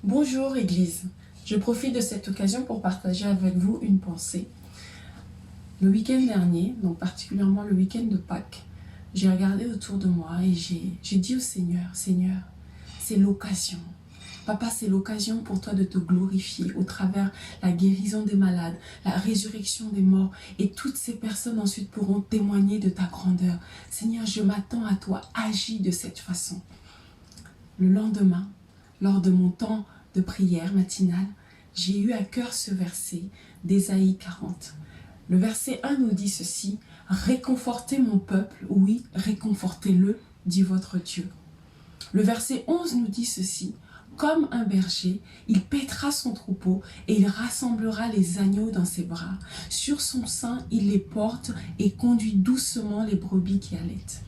Bonjour Église, je profite de cette occasion pour partager avec vous une pensée. Le week-end dernier, donc particulièrement le week-end de Pâques, j'ai regardé autour de moi et j'ai dit au Seigneur, Seigneur, c'est l'occasion. Papa, c'est l'occasion pour toi de te glorifier au travers la guérison des malades, la résurrection des morts et toutes ces personnes ensuite pourront témoigner de ta grandeur. Seigneur, je m'attends à toi, agis de cette façon. Le lendemain, lors de mon temps de prière matinale, j'ai eu à cœur ce verset d'Ésaïe 40. Le verset 1 nous dit ceci: « Réconfortez mon peuple, oui, réconfortez-le, dit votre Dieu. » Le verset 11 nous dit ceci: « Comme un berger, il paîtra son troupeau et il rassemblera les agneaux dans ses bras. Sur son sein, il les porte et conduit doucement les brebis qui allaitent. »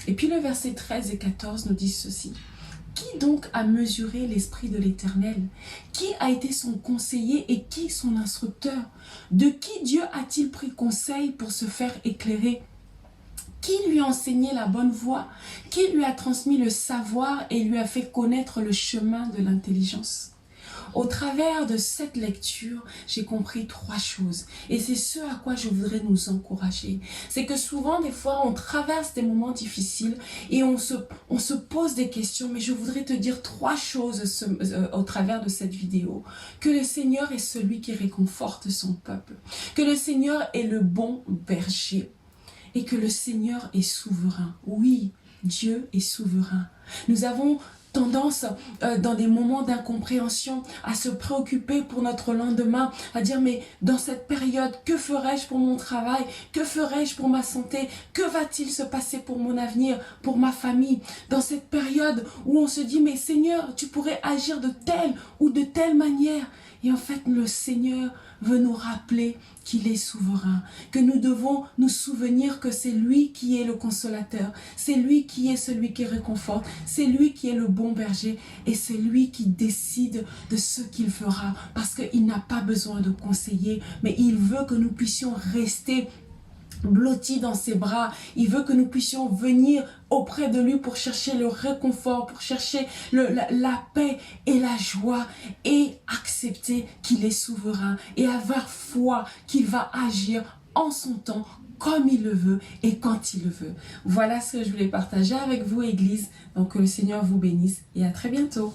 Et puis le verset 13 et 14 nous disent ceci: « Qui donc a mesuré l'Esprit de l'Éternel? Qui a été son conseiller et qui son instructeur? De qui Dieu a-t-il pris conseil pour se faire éclairer? Qui lui a enseigné la bonne voie? Qui lui a transmis le savoir et lui a fait connaître le chemin de l'intelligence? » Au travers de cette lecture, j'ai compris trois choses. Et c'est ce à quoi je voudrais nous encourager. C'est que souvent, des fois, on traverse des moments difficiles et on se pose des questions. Mais je voudrais te dire trois choses au travers de cette vidéo. Que le Seigneur est celui qui réconforte son peuple. Que le Seigneur est le bon berger. Et que le Seigneur est souverain. Oui, Dieu est souverain. Nous avons tendance, dans des moments d'incompréhension, à se préoccuper pour notre lendemain, à dire mais dans cette période, que ferai-je pour mon travail? Que ferai-je pour ma santé? Que va-t-il se passer pour mon avenir, pour ma famille? Dans cette période où on se dit mais Seigneur, tu pourrais agir de telle ou de telle manière. Et en fait, le Seigneur veut nous rappeler qu'il est souverain, que nous devons nous souvenir que c'est lui qui est le consolateur, c'est lui qui est celui qui réconforte, c'est lui qui est le bon berger et c'est lui qui décide de ce qu'il fera parce qu'il n'a pas besoin de conseiller, mais il veut que nous puissions rester blotti dans ses bras. Il veut que nous puissions venir auprès de lui pour chercher le réconfort, pour chercher la paix et la joie et accepter qu'il est souverain et avoir foi qu'il va agir en son temps comme il le veut et quand il le veut. Voilà ce que je voulais partager avec vous, Église. Donc que le Seigneur vous bénisse et à très bientôt.